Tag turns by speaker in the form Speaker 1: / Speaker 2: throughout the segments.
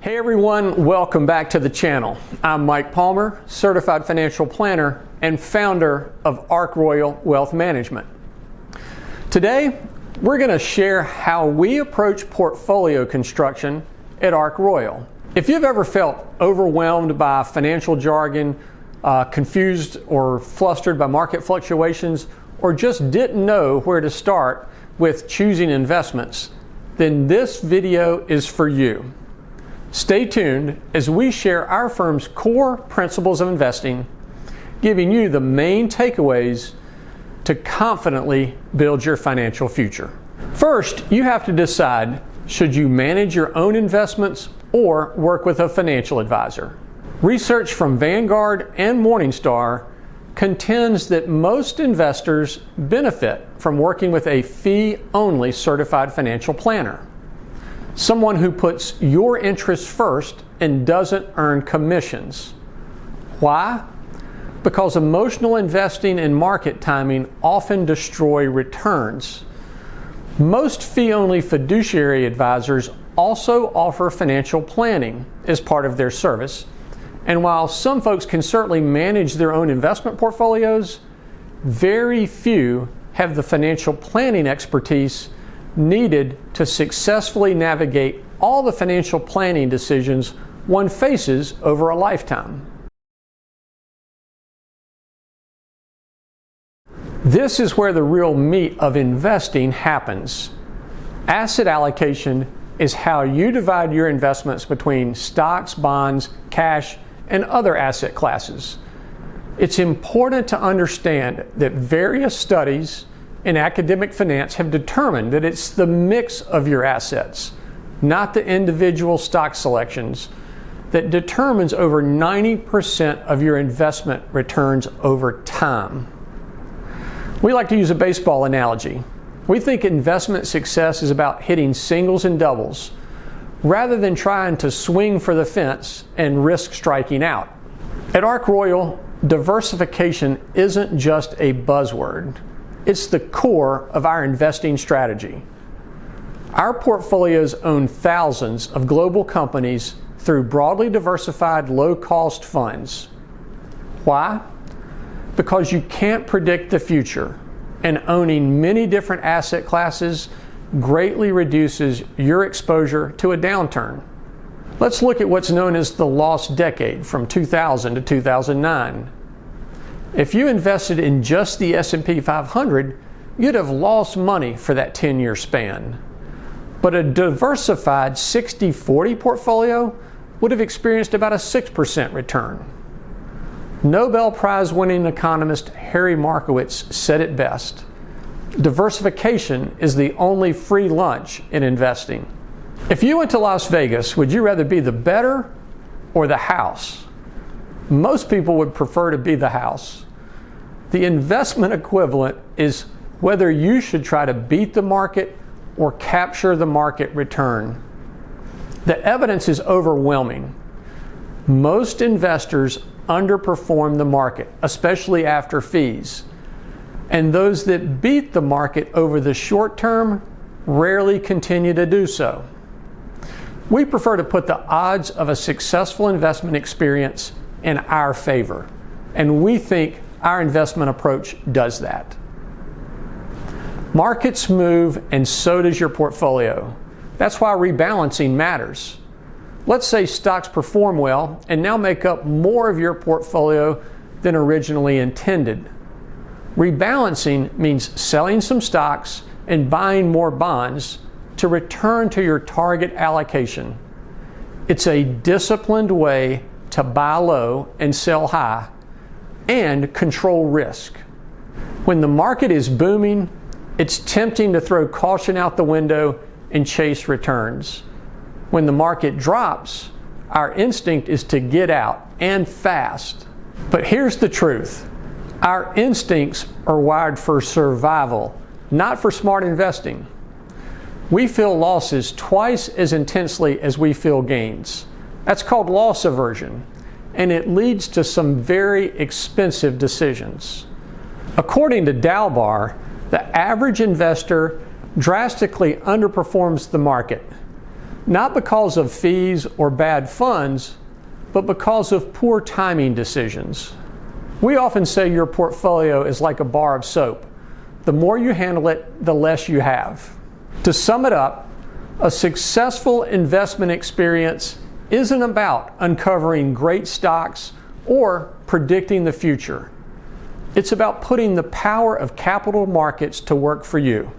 Speaker 1: Hey everyone, welcome back to the channel. I'm Mike Palmer, Certified Financial Planner and founder of Ark Royal Wealth Management. Today, we're going to share how we approach portfolio construction at Ark Royal. If you've ever felt overwhelmed by financial jargon, confused or flustered by market fluctuations, or just didn't know where to start with choosing investments, then this video is for you. Stay tuned as we share our firm's core principles of investing, giving you the main takeaways to confidently build your financial future. First, you have to decide, should you manage your own investments or work with a financial advisor? Research from Vanguard and Morningstar contends that most investors benefit from working with a fee-only certified financial planner. Someone who puts your interests first and doesn't earn commissions. Why? Because emotional investing and market timing often destroy returns. Most fee-only fiduciary advisors also offer financial planning as part of their service. And while some folks can certainly manage their own investment portfolios, very few have the financial planning expertise needed to successfully navigate all the financial planning decisions one faces over a lifetime. This is where the real meat of investing happens. Asset allocation is how you divide your investments between stocks, bonds, cash, and other asset classes. It's important to understand that various studies in academic finance have determined that it's the mix of your assets, not the individual stock selections, that determines over 90% of your investment returns over time. We like to use a baseball analogy. We think investment success is about hitting singles and doubles, rather than trying to swing for the fence and risk striking out. At Ark Royal, diversification isn't just a buzzword. It's the core of our investing strategy. Our portfolios own thousands of global companies through broadly diversified low-cost funds. Why? Because you can't predict the future, and owning many different asset classes greatly reduces your exposure to a downturn. Let's look at what's known as the lost decade from 2000 to 2009. If you invested in just the S&P 500, you'd have lost money for that 10-year span. But a diversified 60-40 portfolio would have experienced about a 6% return. Nobel Prize-winning economist Harry Markowitz said it best: diversification is the only free lunch in investing. If you went to Las Vegas, would you rather be the bettor or the house? Most people would prefer to be the house. The investment equivalent is whether you should try to beat the market or capture the market return. The evidence is overwhelming. Most investors underperform the market, especially after fees. And those that beat the market over the short term rarely continue to do so. We prefer to put the odds of a successful investment experience in our favor, and we think our investment approach does that. Markets move, and so does your portfolio. That's why rebalancing matters. Let's say stocks perform well and now make up more of your portfolio than originally intended. Rebalancing means selling some stocks and buying more bonds to return to your target allocation. It's a disciplined way to buy low and sell high and control risk. When the market is booming, it's tempting to throw caution out the window and chase returns. When the market drops, our instinct is to get out, and fast. But here's the truth. Our instincts are wired for survival, not for smart investing. We feel losses twice as intensely as we feel gains. That's called loss aversion, and it leads to some very expensive decisions. According to Dalbar, the average investor drastically underperforms the market. not because of fees or bad funds, but because of poor timing decisions. We often say your portfolio is like a bar of soap. The more you handle it, the less you have. To sum it up, a successful investment experience isn't about uncovering great stocks or predicting the future. It's about putting the power of capital markets to work for you.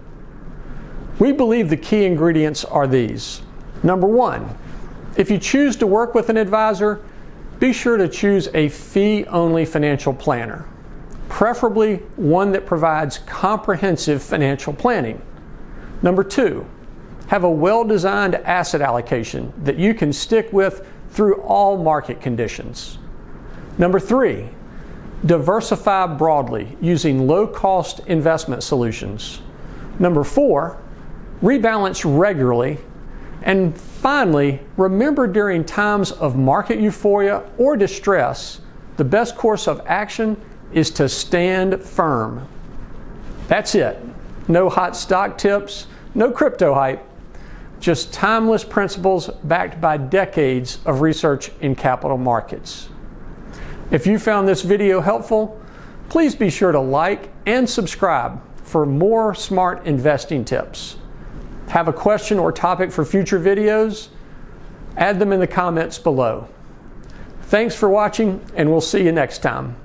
Speaker 1: We believe the key ingredients are these. Number one, if you choose to work with an advisor, be sure to choose a fee-only financial planner, preferably one that provides comprehensive financial planning. Number two, have a well-designed asset allocation that you can stick with through all market conditions. Number three, diversify broadly using low-cost investment solutions. Number four, rebalance regularly. And finally, remember during times of market euphoria or distress, the best course of action is to stand firm. That's it. No hot stock tips, no crypto hype, just timeless principles backed by decades of research in capital markets. If you found this video helpful, please be sure to like and subscribe for more smart investing tips. Have a question or topic for future videos? Add them in the comments below. Thanks for watching, and we'll see you next time.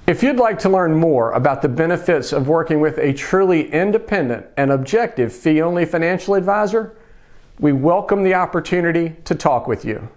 Speaker 1: If you'd like to learn more about the benefits of working with a truly independent and objective fee-only financial advisor, we welcome the opportunity to talk with you.